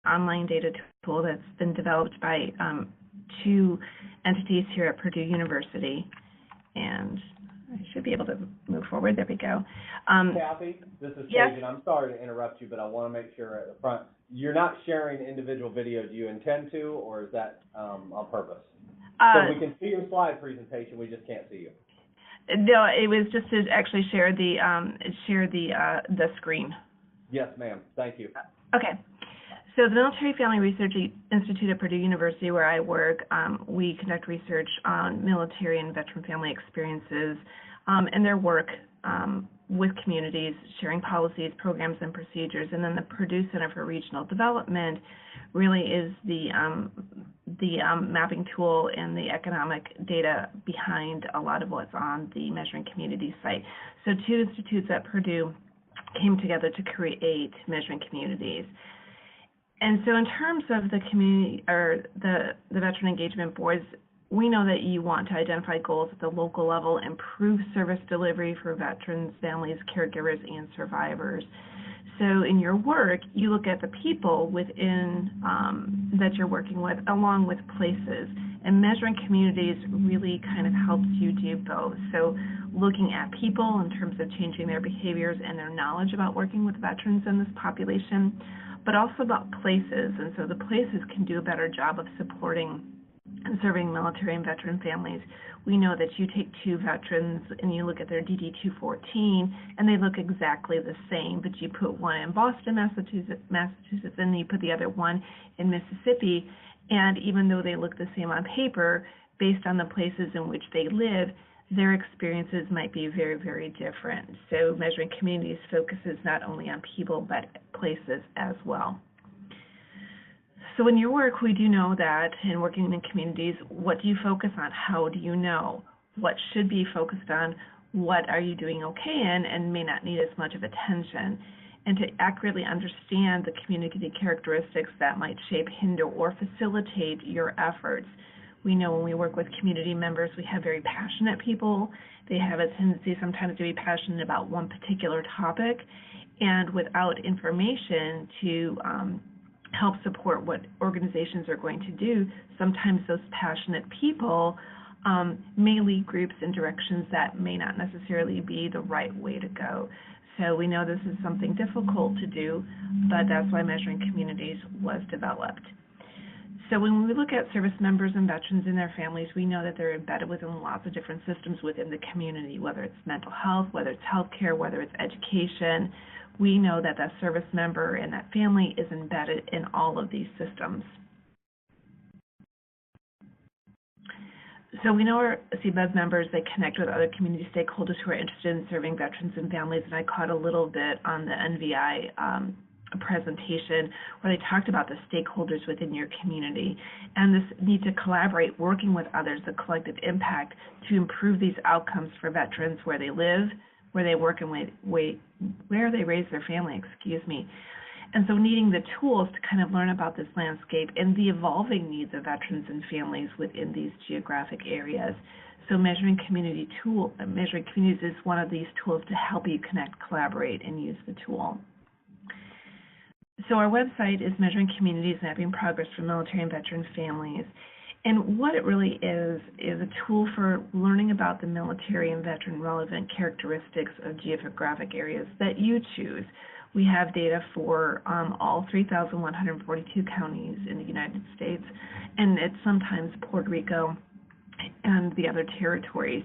online data tool that's been developed by two entities here at Purdue University. And I should be able to move forward. There we go. Kathy, this is yes. Paige, and I'm sorry to interrupt you, but I want to make sure at the front, you're not sharing individual video. Do you intend to, or is that on purpose? So we can see your slide presentation, we just can't see you. No, it was just to actually share the screen. Yes, ma'am. Thank you. Okay. So the Military Family Research Institute at Purdue University, where I work, we conduct research on military and veteran family experiences and their work with communities, sharing policies, programs, and procedures. And then the Purdue Center for Regional Development really is the mapping tool and the economic data behind a lot of what's on the Measuring Communities site. So two institutes at Purdue came together to create Measuring Communities. And so in terms of the community or the veteran engagement boards, we know that you want to identify goals at the local level, improve service delivery for veterans, families, caregivers, and survivors. So in your work, you look at the people within that you're working with, along with places. And Measuring Communities really kind of helps you do both. So looking at people in terms of changing their behaviors and their knowledge about working with veterans in this population, but also about places. And so the places can do a better job of supporting and serving military and veteran families. We know that you take two veterans and you look at their DD-214 and they look exactly the same, but you put one in Boston, Massachusetts, and you put the other one in Mississippi, and even though they look the same on paper, based on the places in which they live, their experiences might be very, very different. So Measuring Communities focuses not only on people, but places as well. So in your work, we do know that in working in communities, what do you focus on? How do you know? What should be focused on? What are you doing okay in and may not need as much of attention? And to accurately understand the community characteristics that might shape, hinder, or facilitate your efforts. We know when we work with community members, we have very passionate people. They have a tendency sometimes to be passionate about one particular topic, and without information to help support what organizations are going to do, sometimes those passionate people may lead groups in directions that may not necessarily be the right way to go. So we know this is something difficult to do, but that's why Measuring Communities was developed. So when we look at service members and veterans and their families, we know that they're embedded within lots of different systems within the community, whether it's mental health, whether it's healthcare, whether it's education. We know that that service member and that family is embedded in all of these systems. So we know our CVEB members, they connect with other community stakeholders who are interested in serving veterans and families, and I caught a little bit on the NVI presentation where they talked about the stakeholders within your community and this need to collaborate, working with others, the collective impact to improve these outcomes for veterans where they live, where they work, and where they raise their family, And so needing the tools to kind of learn about this landscape and the evolving needs of veterans and families within these geographic areas. So Measuring Communities is one of these tools to help you connect, collaborate, and use the tool. So our website is Measuring Communities, Mapping Progress for Military and Veteran Families. And what it really is a tool for learning about the military and veteran relevant characteristics of geographic areas that you choose. We have data for all 3,142 counties in the United States, and it's sometimes Puerto Rico and the other territories.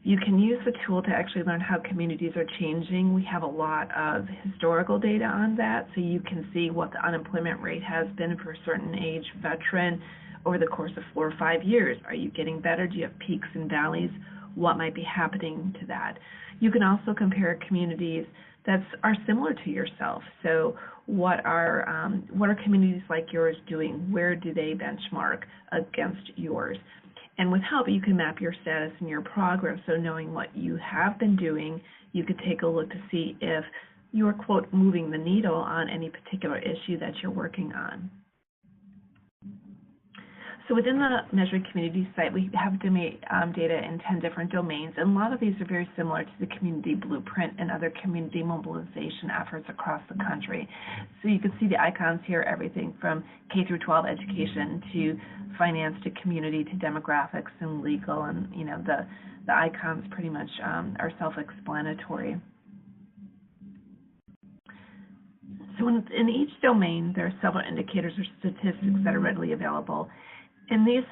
You can use the tool to actually learn how communities are changing. We have a lot of historical data on that, so you can see what the unemployment rate has been for a certain age veteran over the course of 4 or 5 years. Are you getting better? Do you have peaks and valleys? What might be happening to that? You can also compare communities that are similar to yourself. So what are communities like yours doing? Where do they benchmark against yours? And with help, you can map your status and your progress. So knowing what you have been doing, you could take a look to see if you're, quote, moving the needle on any particular issue that you're working on. So within the Measuring Community site, we have data in 10 different domains, and a lot of these are very similar to the community blueprint and other community mobilization efforts across the country. So you can see the icons here, everything from K through 12 education to finance to community to demographics and legal, and the icons pretty much are self-explanatory. So in each domain, there are several indicators or statistics that are readily available. And these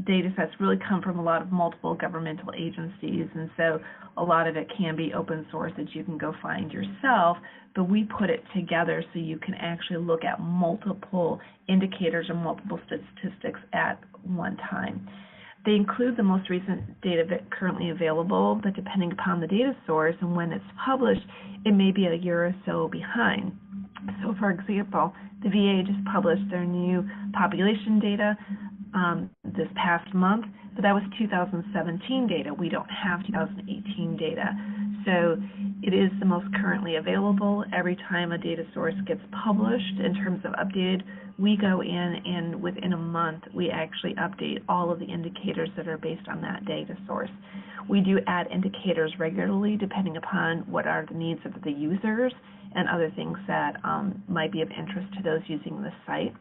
data sets really come from a lot of multiple governmental agencies, and so a lot of it can be open source that you can go find yourself, but we put it together so you can actually look at multiple indicators or multiple statistics at one time. They include the most recent data currently available, but depending upon the data source and when it's published, it may be a year or so behind. So, for example, the VA just published their new population data this past month, but that was 2017 data. We don't have 2018 data. So it is the most currently available. Every time a data source gets published in terms of updated, we go in and within a month we actually update all of the indicators that are based on that data source. We do add indicators regularly depending upon what are the needs of the users and other things that might be of interest to those using the site.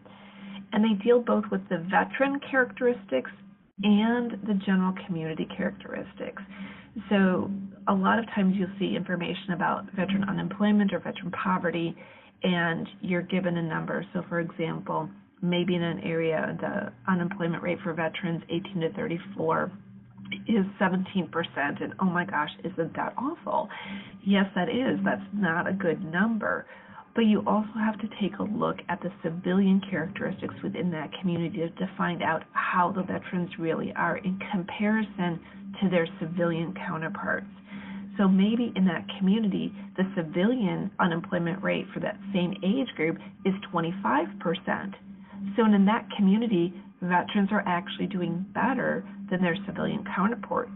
And they deal both with the veteran characteristics and the general community characteristics. So a lot of times you'll see information about veteran unemployment or veteran poverty, and you're given a number. So for example, maybe in an area the unemployment rate for veterans 18 to 34 is 17%, and oh my gosh, isn't that awful? Yes, that is. That's not a good number. But you also have to take a look at the civilian characteristics within that community to find out how the veterans really are in comparison to their civilian counterparts. So maybe in that community, the civilian unemployment rate for that same age group is 25%. So in that community, veterans are actually doing better than their civilian counterparts.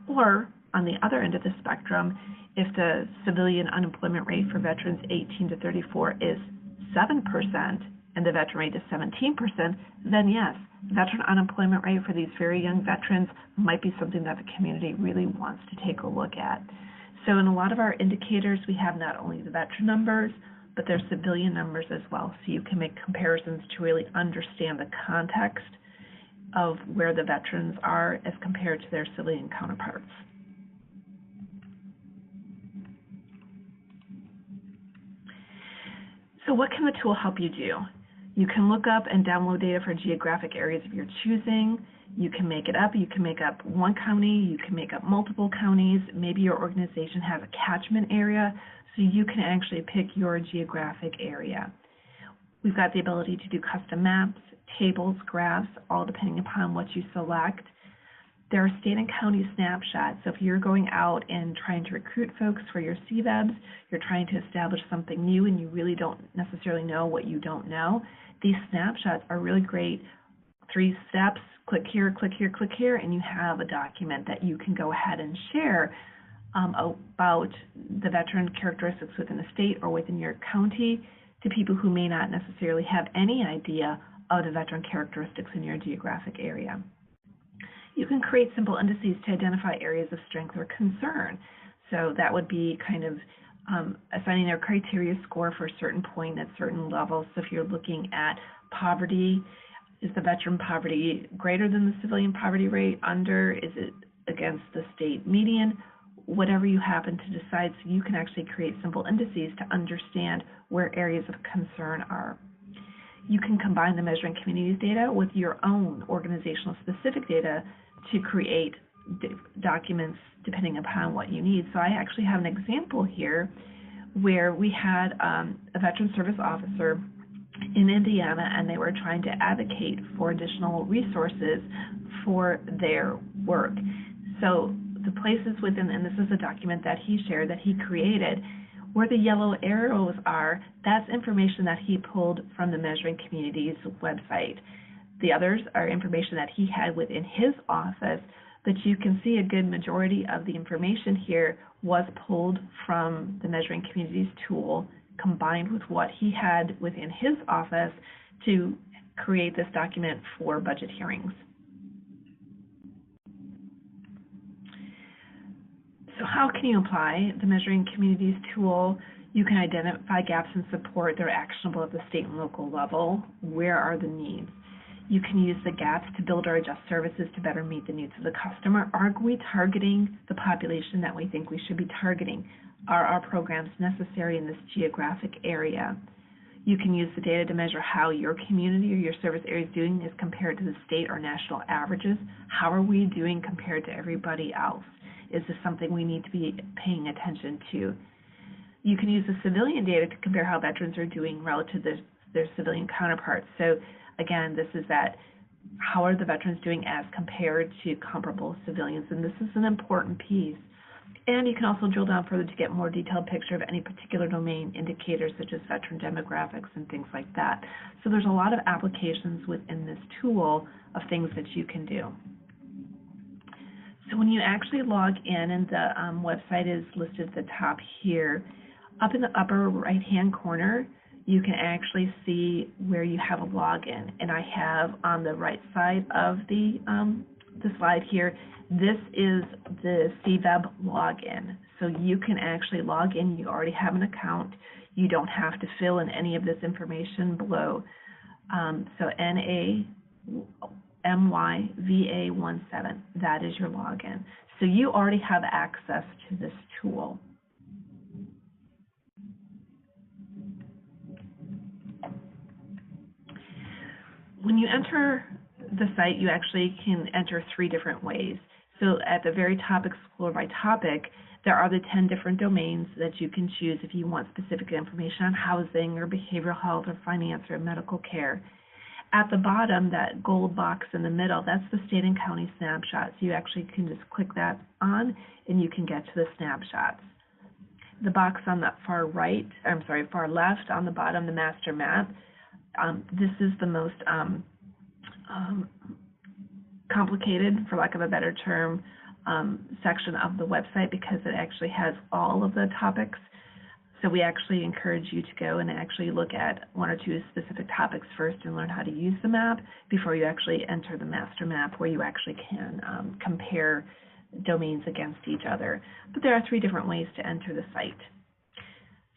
Or on the other end of the spectrum, if the civilian unemployment rate for veterans 18 to 34 is 7% and the veteran rate is 17%, then yes, veteran unemployment rate for these very young veterans might be something that the community really wants to take a look at. So in a lot of our indicators, we have not only the veteran numbers, but there's civilian numbers as well, so you can make comparisons to really understand the context of where the veterans are as compared to their civilian counterparts. So what can the tool help you do? You can look up and download data for geographic areas of your choosing. You can make it up. You can make up one county. You can make up multiple counties. Maybe your organization has a catchment area, so you can actually pick your geographic area. We've got the ability to do custom maps, tables, graphs, all depending upon what you select. There are state and county snapshots. So if you're going out and trying to recruit folks for your CVEBs, you're trying to establish something new and you really don't necessarily know what you don't know, these snapshots are really great. 3 steps, click here, click here, click here, and you have a document that you can go ahead and share about the veteran characteristics within the state or within your county to people who may not necessarily have any idea of the veteran characteristics in your geographic area. You can create simple indices to identify areas of strength or concern. So that would be kind of assigning their criteria score for a certain point at certain levels. So if you're looking at poverty, is the veteran poverty greater than the civilian poverty rate, under, is it against the state median? Whatever you happen to decide, so you can actually create simple indices to understand where areas of concern are. You can combine the Measuring Communities data with your own organizational specific data to create documents depending upon what you need. So I actually have an example here where we had a veteran service officer in Indiana, and they were trying to advocate for additional resources for their work. So the places within, and this is a document that he shared that he created, where the yellow arrows are, that's information that he pulled from the Measuring Communities website. The others are information that he had within his office, but you can see a good majority of the information here was pulled from the Measuring Communities tool, combined with what he had within his office to create this document for budget hearings. So how can you apply the Measuring Communities tool? You can identify gaps in support that are actionable at the state and local level. Where are the needs? You can use the gaps to build or adjust services to better meet the needs of the customer. Are we targeting the population that we think we should be targeting? Are our programs necessary in this geographic area? You can use the data to measure how your community or your service area is doing as compared to the state or national averages. How are we doing compared to everybody else? Is this something we need to be paying attention to? You can use the civilian data to compare how veterans are doing relative to their civilian counterparts. So again, this is that how are the veterans doing as compared to comparable civilians, and this is an important piece. And you can also drill down further to get more detailed picture of any particular domain indicators such as veteran demographics and things like that. So there's a lot of applications within this tool of things that you can do. So when you actually log in, and the website is listed at the top here, up in the upper right-hand corner, you can actually see where you have a login. And I have on the right side of the slide here, this is the CVEB login. So you can actually log in. You already have an account. You don't have to fill in any of this information below. So NAMYVA17, that is your login. So you already have access to this tool. When you enter the site, you actually can enter 3 different ways. So at the very top, Explore by Topic, there are the 10 different domains that you can choose if you want specific information on housing or behavioral health or finance or medical care. At the bottom, that gold box in the middle, that's the state and county snapshots. You actually can just click that on and you can get to the snapshots. The box on the far left on the bottom, the master map, this is the most complicated, for lack of a better term, section of the website because it actually has all of the topics. So we actually encourage you to go and actually look at 1 or 2 specific topics first and learn how to use the map before you actually enter the master map, where you actually can compare domains against each other. But there are 3 different ways to enter the site.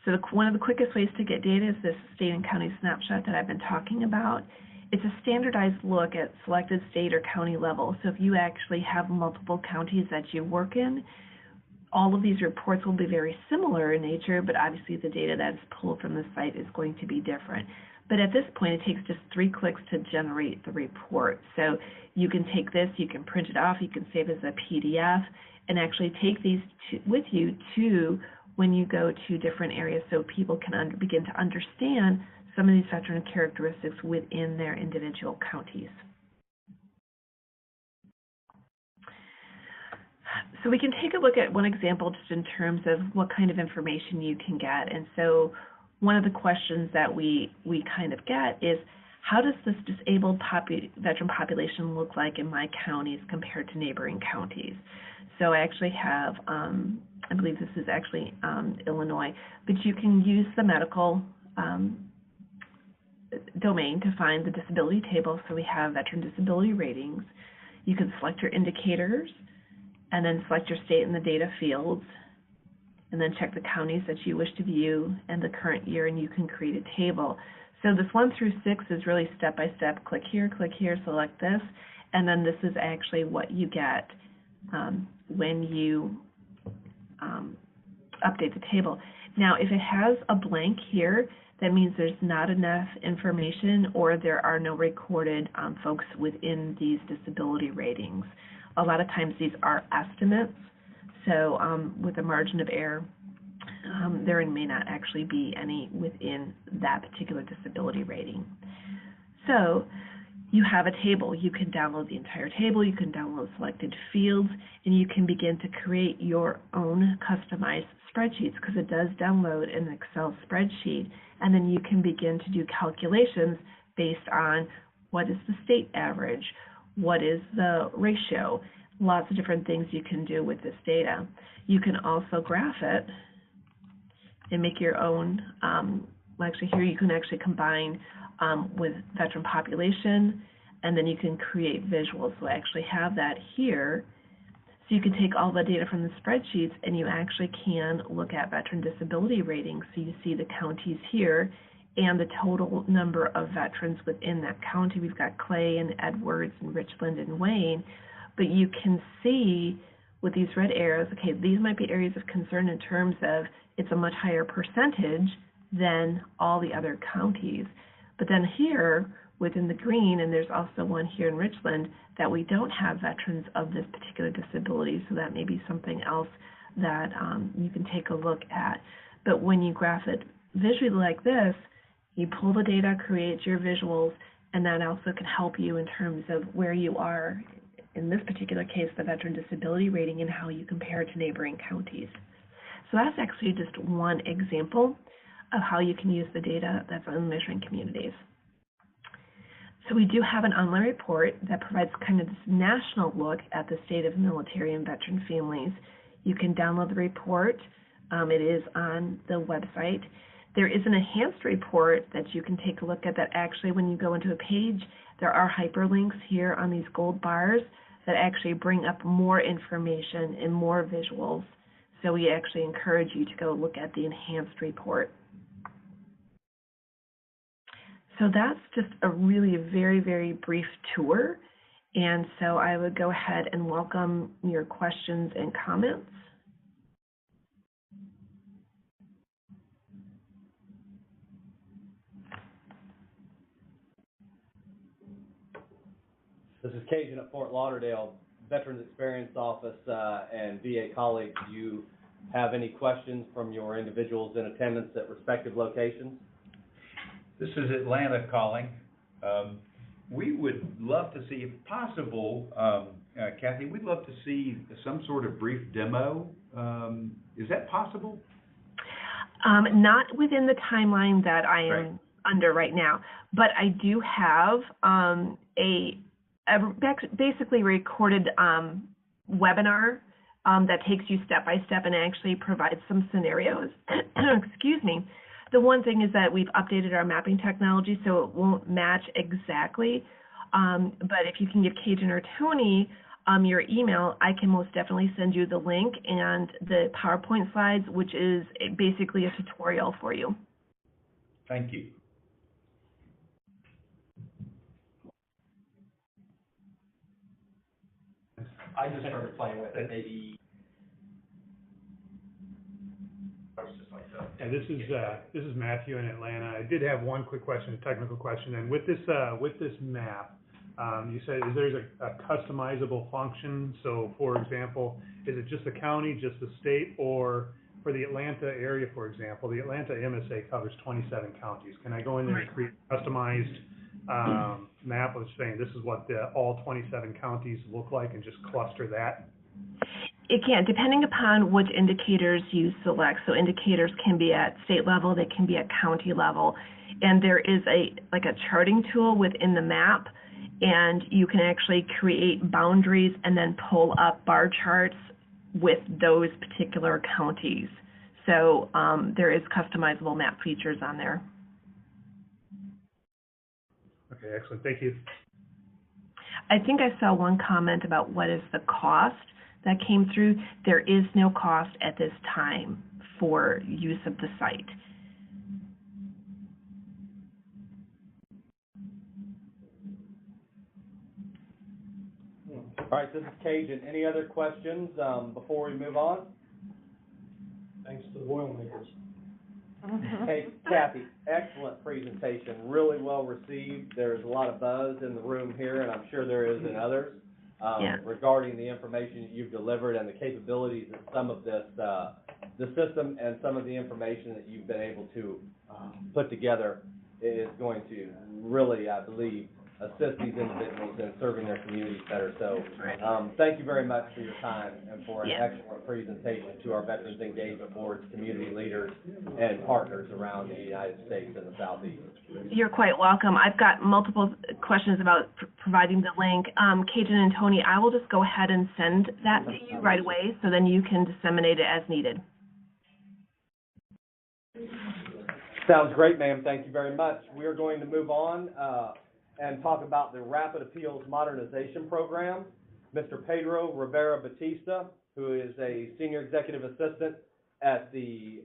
So one of the quickest ways to get data is this state and county snapshot that I've been talking about. It's a standardized look at selected state or county level. So if you actually have multiple counties that you work in, all of these reports will be very similar in nature, but obviously the data that is pulled from the site is going to be different. But at this point, it takes just 3 clicks to generate the report. So you can take this, you can print it off, you can save it as a PDF, and actually take these with you to when you go to different areas so people can begin to understand some of these veteran characteristics within their individual counties. So we can take a look at one example just in terms of what kind of information you can get. And so one of the questions that we kind of get is, how does this disabled veteran population look like in my counties compared to neighboring counties? So I actually have, I believe this is actually Illinois, but you can use the medical domain to find the disability table. So we have veteran disability ratings. You can select your indicators and then select your state in the data fields, and then check the counties that you wish to view and the current year, and you can create a table. So this 1 through 6 is really step-by-step. Click here, select this, and then this is actually what you get when you update the table. Now, if it has a blank here, that means there's not enough information or there are no recorded folks within these disability ratings. A lot of times these are estimates, so with a margin of error, there may not actually be any within that particular disability rating. So you have a table. You can download the entire table, you can download selected fields, and you can begin to create your own customized spreadsheets, because it does download an Excel spreadsheet, and then you can begin to do calculations based on what is the state average, what is the ratio, lots of different things you can do with this data. You can also graph it and make your own, actually here you can actually combine with veteran population, and then you can create visuals. So I actually have that here. So you can take all the data from the spreadsheets and you actually can look at veteran disability ratings. So you see the counties here and the total number of veterans within that county. We've got Clay and Edwards and Richland and Wayne, but you can see with these red arrows, okay, these might be areas of concern in terms of it's a much higher percentage than all the other counties. But then here, within the green, and there's also one here in Richland, that we don't have veterans of this particular disability, so that may be something else that you can take a look at. But when you graph it visually like this, you pull the data, create your visuals, and that also can help you in terms of where you are, in this particular case, the veteran disability rating and how you compare to neighboring counties. So that's actually just one example of how you can use the data that's on measuring communities. So we do have an online report that provides kind of this national look at the state of military and veteran families. You can download the report. It is on the website. There is an enhanced report that you can take a look at that actually when you go into a page, there are hyperlinks here on these gold bars that actually bring up more information and more visuals. So we actually encourage you to go look at the enhanced report. So that's just a really very, very brief tour. And so I would go ahead and welcome your questions and comments. This is Cajun at Fort Lauderdale, Veterans Experience Office and VA colleagues. Do you have any questions from your individuals in attendance at respective locations? This is Atlanta calling. We would love to see, if possible, Kathy, we'd love to see some sort of brief demo. Is that possible? Not within the timeline that I am under right now, but I do have a basically recorded webinar that takes you step by step and actually provides some scenarios. Excuse me. The one thing is that we've updated our mapping technology, so it won't match exactly. But if you can give Cajun or Tony your email, I can most definitely send you the link and the PowerPoint slides, which is basically a tutorial for you. Thank you. I just started playing with it maybe. And this is Matthew in Atlanta. I did have one quick question, a technical question. And with this map, you said there's a customizable function. So, for example, is it just the county, just the state, or for the Atlanta area, for example, the Atlanta MSA covers 27 counties. Can I go in there and create a customized map of saying this is what all 27 counties look like and just cluster that? It can, depending upon which indicators you select. So indicators can be at state level, they can be at county level, and there is a charting tool within the map, and you can actually create boundaries and then pull up bar charts with those particular counties. So there is customizable map features on there. Okay, excellent. Thank you. I think I saw one comment about what is the cost that came through. There is no cost at this time for use of the site. All right, this is Cajun. Any other questions before we move on? Thanks to the Boilermakers. Hey, Kathy, excellent presentation. Really well received. There's a lot of buzz in the room here, and I'm sure there is in others. Regarding the information that you've delivered and the capabilities of some of this, the system and some of the information that you've been able to put together is going to really, I believe, assist these individuals in serving their communities better. So thank you very much for your time and for an excellent presentation to our Veterans Engagement Board's community leaders and partners around the United States and the Southeast. You're quite welcome. I've got multiple questions about providing the link. Cajun and Tony, I will just go ahead and send that to you right away so then you can disseminate it as needed. Sounds great, ma'am. Thank you very much. We are going to move on and talk about the Rapid Appeals Modernization Program. Mr. Pedro Rivera Batista, who is a Senior Executive Assistant at the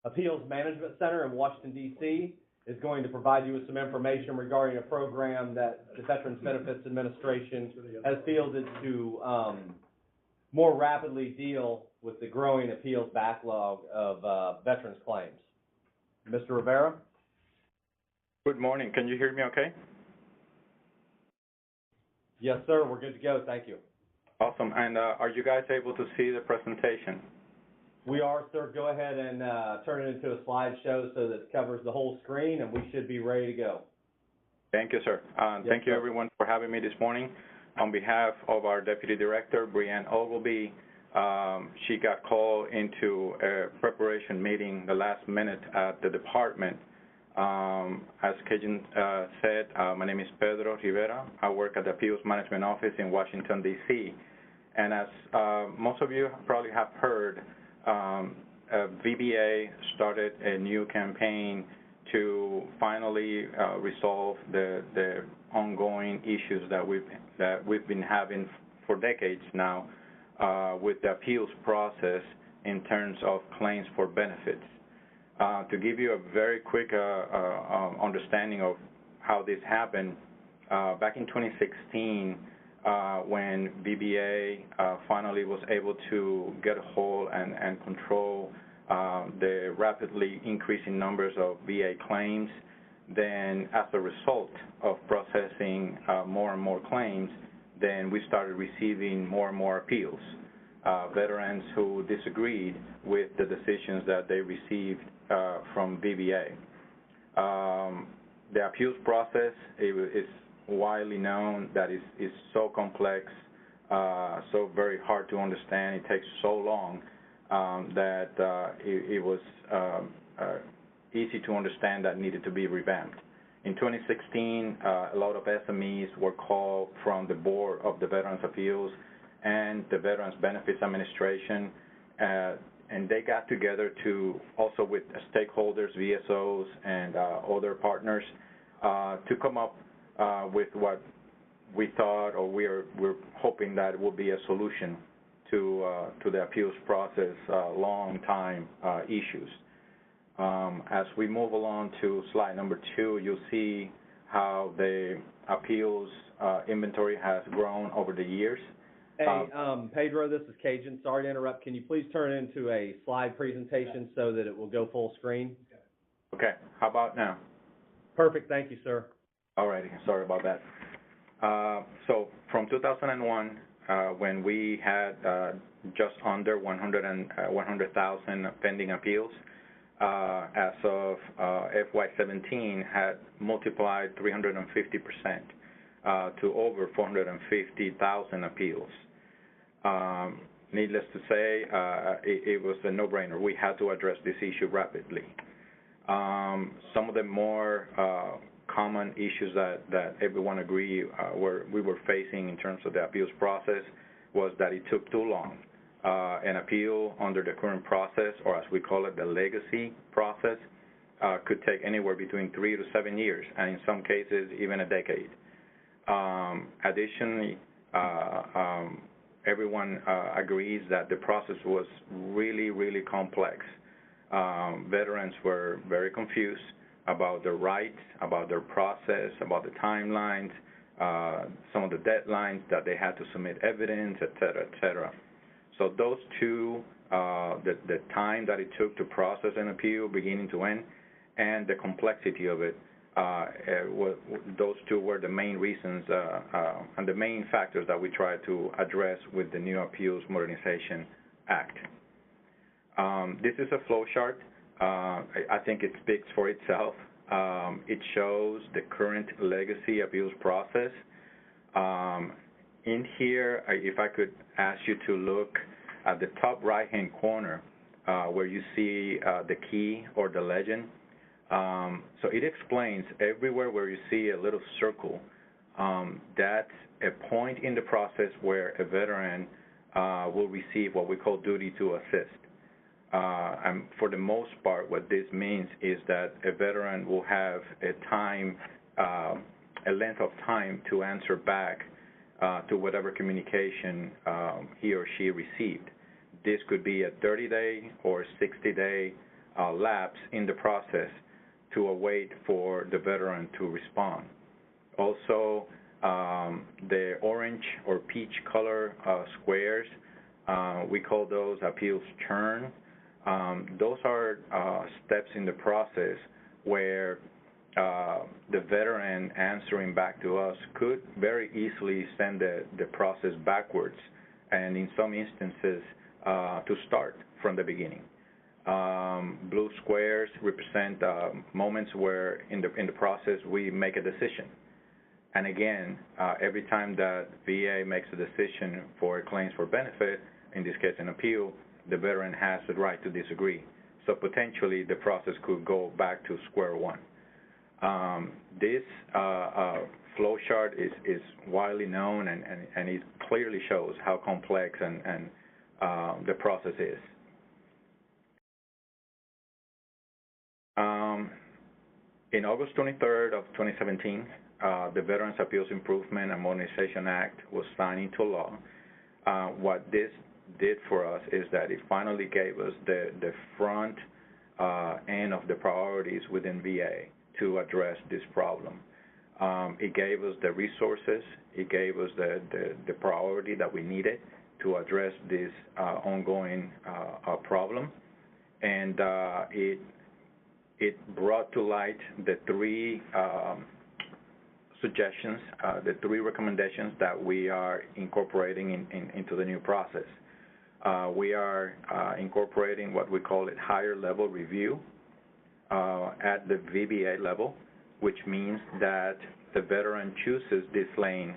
Appeals Management Center in Washington, D.C., is going to provide you with some information regarding a program that the Veterans Benefits Administration has fielded to more rapidly deal with the growing appeals backlog of veterans claims. Mr. Rivera? Good morning. Can you hear me okay? Yes, sir. We're good to go. Thank you. Awesome. And are you guys able to see the presentation? We are, sir. Go ahead and turn it into a slideshow so that it covers the whole screen, and we should be ready to go. Thank you, sir. Thank you, everyone, for having me this morning. On behalf of our Deputy Director, Brianne Ogilvy, she got called into a preparation meeting the last minute at the department. As Cajun said, my name is Pedro Rivera. I work at the Appeals Management Office in Washington, D.C. And as most of you probably have heard, VBA started a new campaign to finally resolve the ongoing issues that we've been having for decades now with the appeals process in terms of claims for benefits. To give you a very quick understanding of how this happened, back in 2016, when VBA finally was able to get a hold and control the rapidly increasing numbers of VA claims, then as a result of processing more and more claims, then we started receiving more and more appeals. Veterans who disagreed with the decisions that they received from VBA. The appeals process is widely known that is so complex, so very hard to understand. It takes so long that it was easy to understand that needed to be revamped. In 2016, a lot of SMEs were called from the board of the Veterans Appeals and the Veterans Benefits Administration, and they got together to also with stakeholders, VSOs, and other partners to come up with what we thought, or we're hoping that it will be a solution to the appeals process long time issues. As we move along to slide number 2, you'll see how the appeals inventory has grown over the years. Hey, Pedro, this is Cajun. Sorry to interrupt. Can you please turn it into a slide presentation so that it will go full screen? Okay. How about now? Perfect. Thank you, sir. All righty. Sorry about that. So from 2001, when we had just under 100,000 pending appeals, as of FY17 had multiplied 350% to over 450,000 appeals. Needless to say, it was a no-brainer. We had to address this issue rapidly. Some of the more common issues that everyone agreed we were facing in terms of the appeals process was that it took too long. An appeal under the current process, or as we call it, the legacy process, could take anywhere between 3 to 7 years, and in some cases, even a decade. Additionally, everyone agrees that the process was really, really complex. Veterans were very confused about their rights, about their process, about the timelines, some of the deadlines that they had to submit evidence, et cetera, et cetera. So those two, the time that it took to process an appeal beginning to end, and the complexity of it, those two were the main reasons and the main factors that we tried to address with the new Appeals Modernization Act. This is a flow chart. I think it speaks for itself. It shows the current legacy appeals process. In here, if I could ask you to look at the top right-hand corner where you see the key or the legend. So it explains everywhere where you see a little circle, that's a point in the process where a veteran will receive what we call duty to assist. and for the most part, what this means is that a veteran will have a length of time to answer back to whatever communication he or she received. This could be a 30-day or 60-day lapse in the process to await for the veteran to respond. Also, the orange or peach color squares, we call those appeals churn. Those are steps in the process where the veteran answering back to us could very easily send the process backwards, and in some instances to start from the beginning. Blue squares represent moments where in the process we make a decision. And again, every time that VA makes a decision for claims for benefit, in this case an appeal, the veteran has the right to disagree. So potentially the process could go back to square one. This flow chart is widely known, and it clearly shows how complex and the process is. In August 23rd of 2017, the Veterans Appeals Improvement and Modernization Act was signed into law. What this did for us is that it finally gave us the front end of the priorities within VA to address this problem. It gave us the resources, it gave us the priority that we needed to address this ongoing problem, and it brought to light the three suggestions, the three recommendations that we are incorporating into the new process. We are incorporating what we call a higher level review at the VBA level, which means that the veteran chooses this lane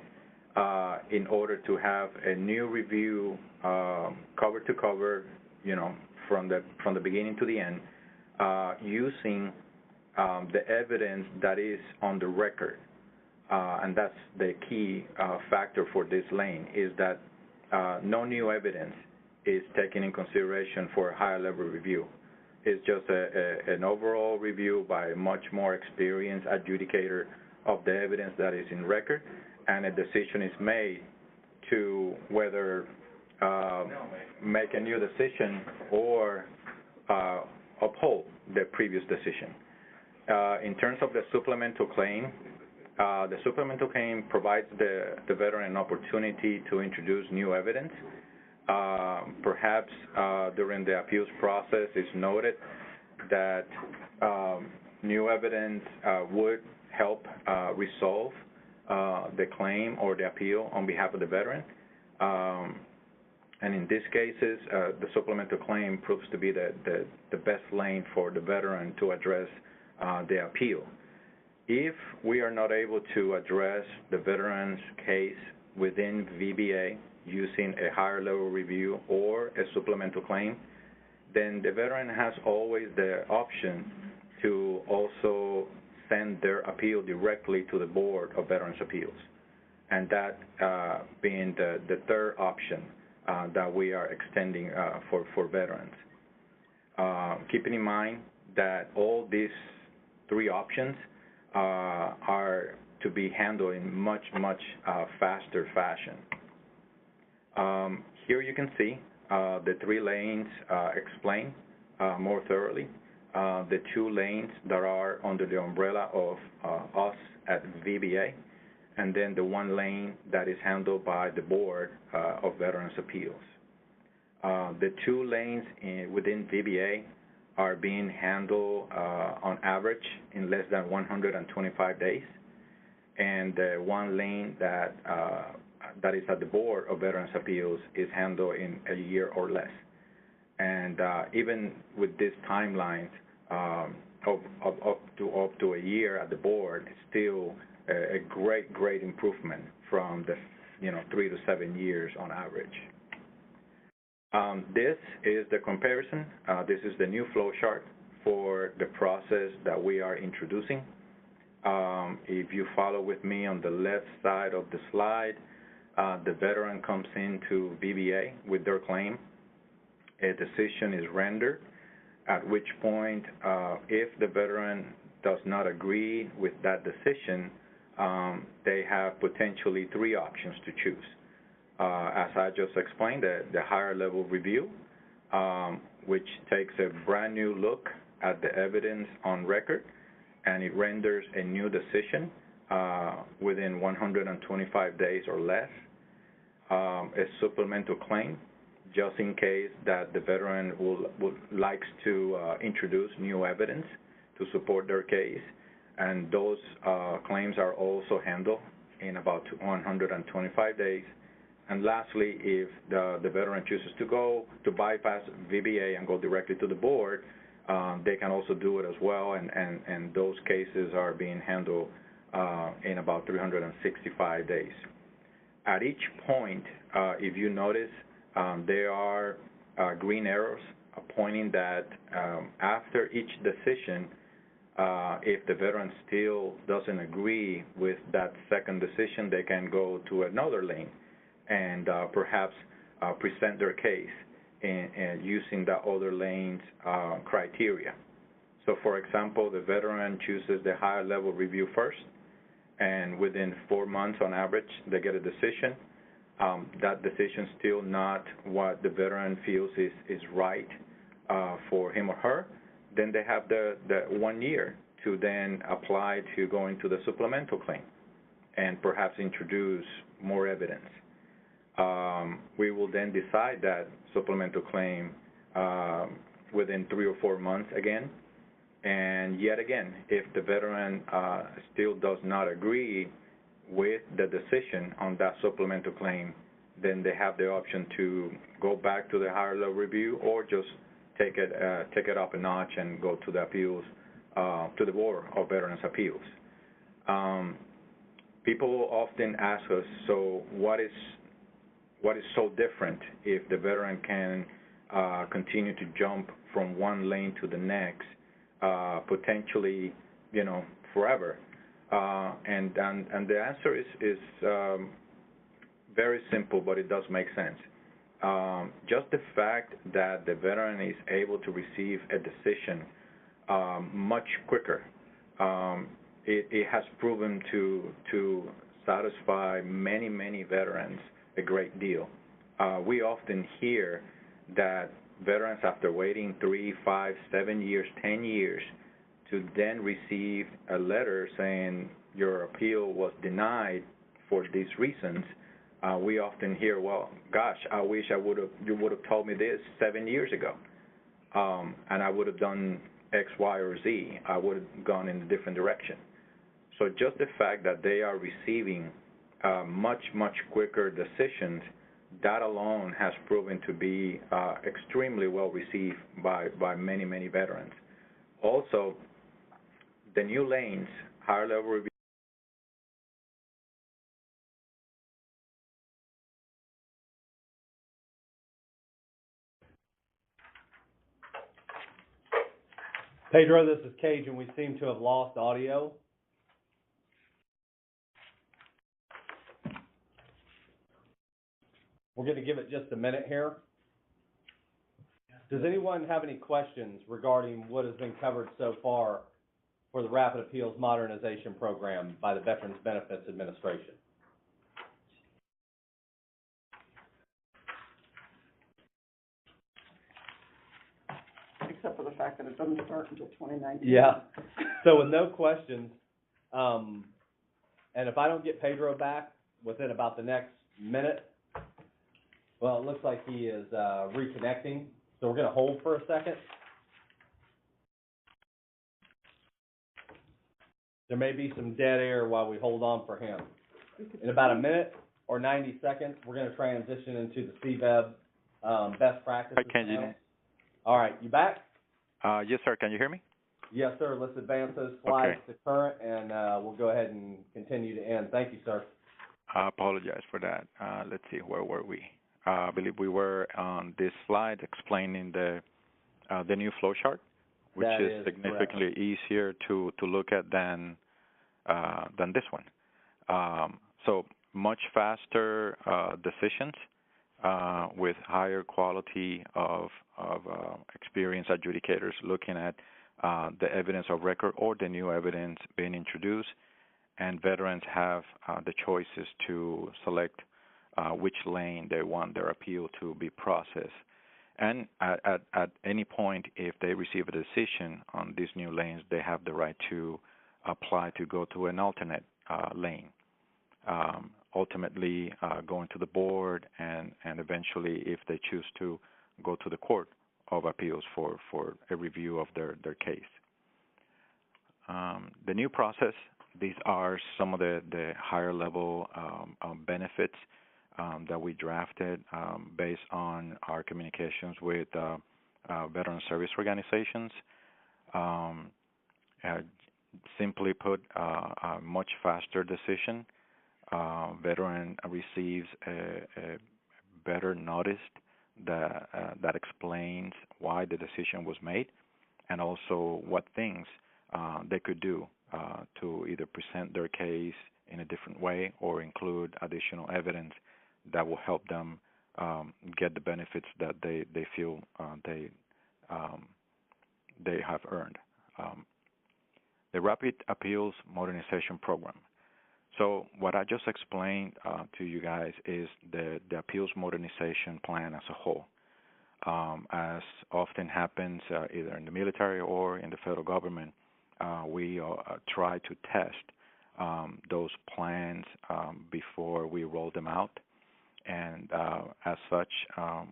in order to have a new review, cover to cover, from the beginning to the end, using the evidence that is on the record. And that's the key factor for this lane, is that no new evidence is taken in consideration for a higher level review. It's just an overall review by a much more experienced adjudicator of the evidence that is in record, and a decision is made to whether make a new decision or uphold the previous decision. In terms of the supplemental claim provides the veteran an opportunity to introduce new evidence. Perhaps during the appeals process, it's noted that new evidence would help resolve the claim or the appeal on behalf of the veteran. And in these cases, the supplemental claim proves to be the best lane for the veteran to address the appeal. If we are not able to address the veteran's case within VBA using a higher level review or a supplemental claim, then the veteran has always the option to also send their appeal directly to the Board of Veterans Appeals, and that being the third option that we are extending for veterans. Keeping in mind that all these three options are to be handled in much faster fashion. Here you can see the three lanes explained more thoroughly. The two lanes that are under the umbrella of us at VBA, and then the one lane that is handled by the Board of Veterans Appeals. The two lanes within VBA are being handled on average in less than 125 days, and the one lane that is at the Board of Veterans Appeals is handled in a year or less. And even with these timelines of up to a year at the board, it's still a great improvement from the 3 to 7 years on average. This is the comparison. This is the new flow chart for the process that we are introducing. If you follow with me on the left side of the slide, the veteran comes into VBA with their claim, a decision is rendered, at which point, if the veteran does not agree with that decision, they have potentially three options to choose. As I just explained, the higher level review, which takes a brand new look at the evidence on record, and it renders a new decision within 125 days or less. A supplemental claim, just in case that the veteran would likes to introduce new evidence to support their case, and those claims are also handled in about 125 days. And lastly, if the veteran chooses to bypass VBA and go directly to the board, they can also do it as well, and those cases are being handled in about 365 days. At each point, if you notice, there are green arrows pointing that after each decision, if the veteran still doesn't agree with that second decision, they can go to another lane and perhaps present their case and using the other lane's criteria. So, for example, the veteran chooses the higher level review first, and within 4 months on average, they get a decision. That decision still not what the veteran feels is right for him or her. Then they have the 1 year to then apply to go into the supplemental claim and perhaps introduce more evidence. We will then decide that supplemental claim within 3 or 4 months again. And yet again, if the veteran still does not agree with the decision on that supplemental claim, then they have the option to go back to the higher level review or just take it up a notch and go to the appeals, to the Board of Veterans Appeals. People often ask us, so what is so different if the veteran can continue to jump from one lane to the next, potentially, forever? And the answer is very simple, but it does make sense. Just the fact that the veteran is able to receive a decision much quicker, it has proven to satisfy many veterans a great deal. We often hear that veterans, after waiting 3, 5, 7 years, 10 years, to then receive a letter saying your appeal was denied for these reasons, we often hear, well, gosh, I wish you would have told me this 7 years ago, and I would have done X, Y, or Z. I would have gone in a different direction. So just the fact that they are receiving much quicker decisions, that alone has proven to be extremely well received by many veterans. Also, the new lanes, higher level review, Pedro, this is Cajun. We seem to have lost audio. We're going to give it just a minute here. Does anyone have any questions regarding what has been covered so far for the Rapid Appeals Modernization Program by the Veterans Benefits Administration? Except for the fact that it doesn't start until 2019. Yeah. So with no questions, and if I don't get Pedro back within about the next minute, well, it looks like he is reconnecting, so we're going to hold for a second. There may be some dead air while we hold on for him. In about a minute or 90 seconds, we're going to transition into the CVEB best practices. Can you? All right, you back? Yes, sir. Can you hear me? Yes, sir. Let's advance those slides to current, and we'll go ahead and continue to end. Thank you, sir. I apologize for that. Let's see, where were we? I believe we were on this slide explaining the new flow chart, which is significantly correct. Easier to look at than this one. So much faster decisions. with higher quality of experienced adjudicators looking at the evidence of record or the new evidence being introduced, and veterans have the choices to select which lane they want their appeal to be processed. And at any point, if they receive a decision on these new lanes, they have the right to apply to go to an alternate lane, ultimately going to the board and eventually, if they choose to, go to the Court of Appeals for a review of their case. The new process, these are some of the higher level benefits that we drafted based on our communications with veteran service organizations. Simply put, a much faster decision. Veteran receives a better notice that explains why the decision was made, and also what things they could do to either present their case in a different way or include additional evidence that will help them get the benefits that they feel they have earned. The Rapid Appeals Modernization Program. So what I just explained to you guys is the appeals modernization plan as a whole. As often happens either in the military or in the federal government, we try to test those plans before we roll them out. And as such,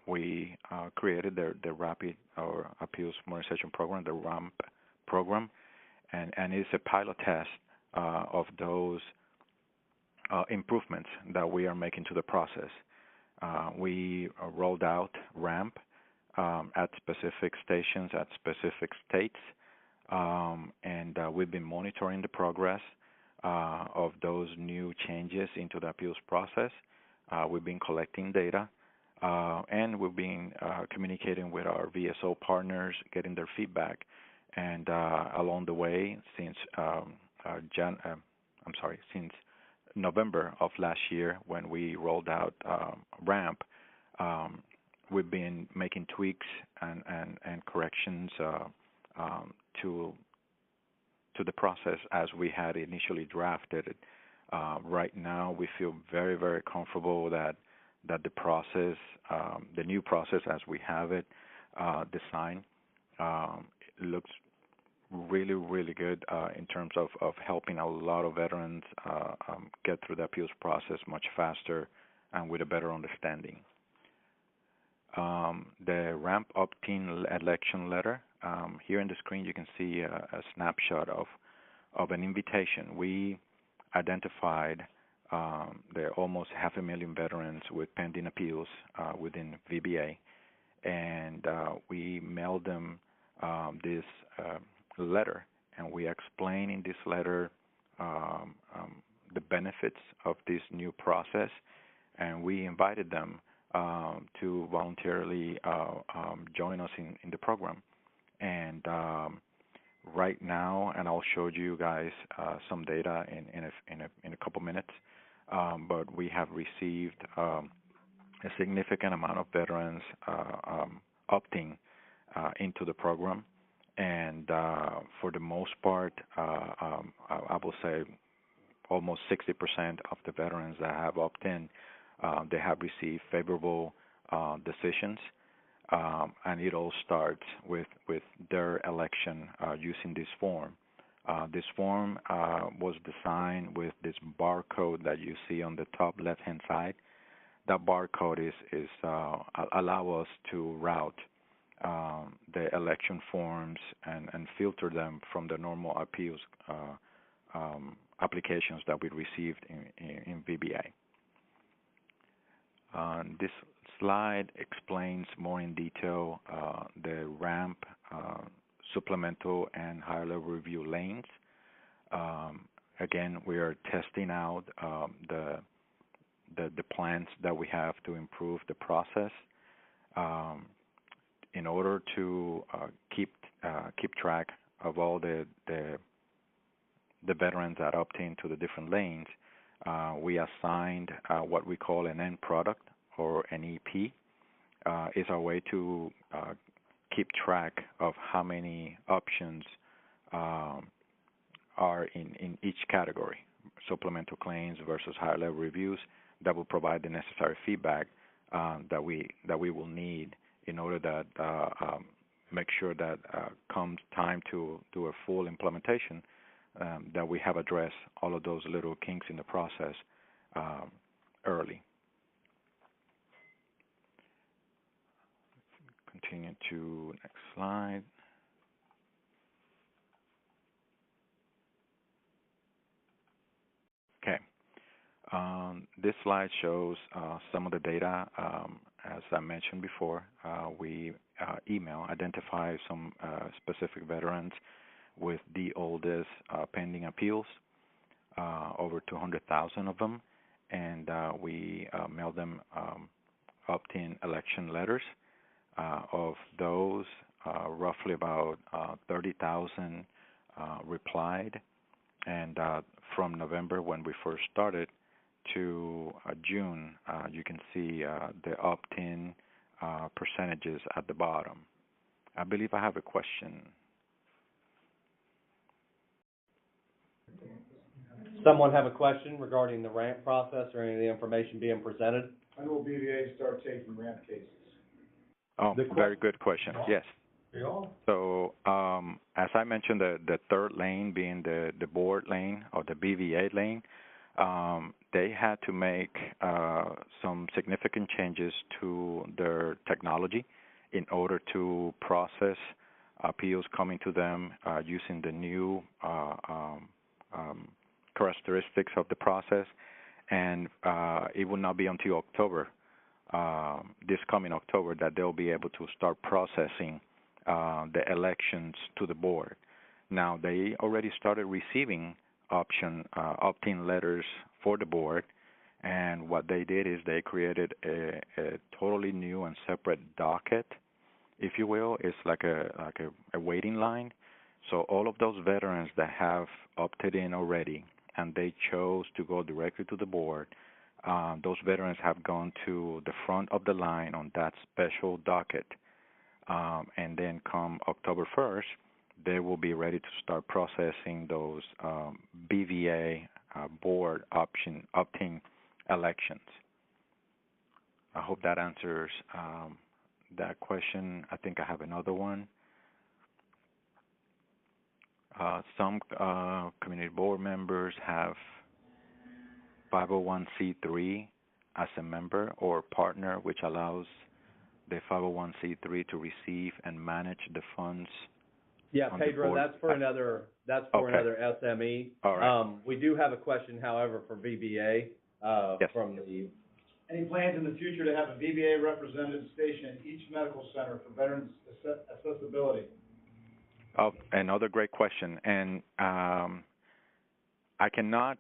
we created the Rapid or Appeals Modernization Program, the RAMP program, and it's a pilot test of those improvements that we are making to the process. We rolled out RAMP at specific stations, at specific states, and we've been monitoring the progress of those new changes into the appeals process. We've been collecting data, and we've been communicating with our VSO partners, getting their feedback. And along the way, since since November of last year, when we rolled out RAMP, we've been making tweaks and corrections to the process as we had initially drafted it. Right now, we feel very, very comfortable that the process, the new process as we have it designed, it looks really, really good in terms of helping a lot of veterans get through the appeals process much faster and with a better understanding. The RAMP opt-in election letter. Here on the screen, you can see a snapshot of an invitation. We identified there are almost 500,000 veterans with pending appeals within VBA, and we mailed them this letter, and we explain in this letter the benefits of this new process, and we invited them to voluntarily join us in the program. And right now, and I'll show you guys some data in a couple minutes, but we have received a significant amount of veterans opting into the program. And for the most part, I will say almost 60% of the veterans that have opted in, they have received favorable decisions, and it all starts with their election using this form. This form was designed with this barcode that you see on the top left-hand side. That barcode is allow us to route the election forms and filter them from the normal appeals applications that we received in VBA. This slide explains more in detail the RAMP supplemental and higher level review lanes. Again, we are testing out the plans that we have to improve the process. In order to keep track of all the veterans that opt into the different lanes, we assigned what we call an end product or an EP, is a way to keep track of how many options are in each category, supplemental claims versus higher level reviews. That will provide the necessary feedback that we will need in order that make sure that comes time to do a full implementation, that we have addressed all of those little kinks in the process early. Continue to next slide. Okay. This slide shows some of the data. As I mentioned before, we identify some specific veterans with the oldest pending appeals, over 200,000 of them, and we mail them opt-in election letters. Of those, roughly about 30,000 replied, and from November, when we first started, to June, you can see the opt-in percentages at the bottom. I believe I have a question. Someone have a question regarding the ramp process or any of the information being presented? When will BVA start taking ramp cases? Oh, very good question. Yes. So, as I mentioned, the third lane being the board lane or the BVA lane, they had to make some significant changes to their technology in order to process appeals coming to them using the new characteristics of the process, and it will not be until October, this coming October, that they'll be able to start processing the elections to the board. Now, they already started receiving opt-in letters for the board, and what they did is they created a totally new and separate docket, if you will. It's like a waiting line. So all of those veterans that have opted in already and they chose to go directly to the board, those veterans have gone to the front of the line on that special docket, and then come October 1st, they will be ready to start processing those BVA board opt-in elections. I hope that answers that question. I think I have another one. Some community board members have 501c3 as a member or partner, which allows the 501c3 to receive and manage the funds. Yeah, Pedro, that's for another SME. All right. We do have a question, however, for VBA yes. from the. Any plans in the future to have a VBA representative stationed at each medical center for veterans accessibility? Oh, another great question, and I cannot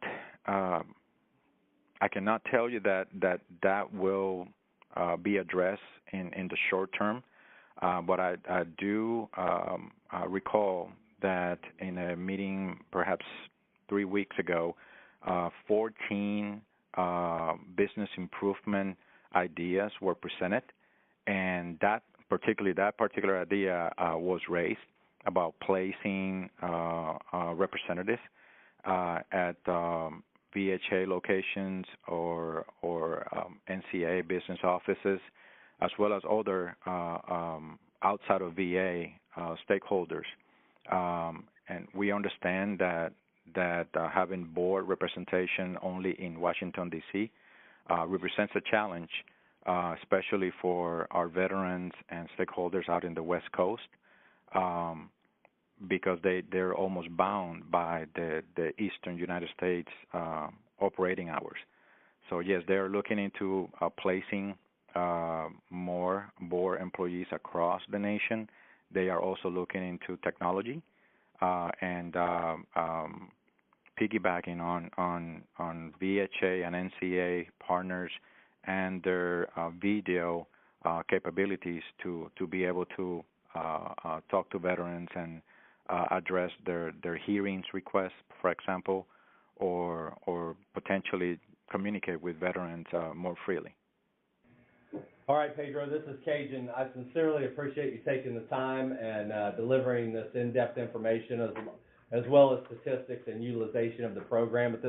tell you that will be addressed in the short term, but I do recall that in a meeting perhaps 3 weeks ago, 14 business improvement ideas were presented, and that particular idea was raised about placing representatives at VHA locations or NCA business offices, as well as other outside of VA stakeholders. And we understand that having board representation only in Washington, D.C. Represents a challenge, especially for our veterans and stakeholders out in the West Coast, because they're almost bound by the Eastern United States operating hours. So yes, they're looking into placing more board employees across the nation. They are also looking into technology and piggybacking on VHA and NCA partners and their video capabilities to be able to talk to veterans and address their hearings requests, for example, or potentially communicate with veterans more freely. All right, Pedro, this is Cajun. I sincerely appreciate you taking the time and delivering this in-depth information as well as statistics and utilization of the program at this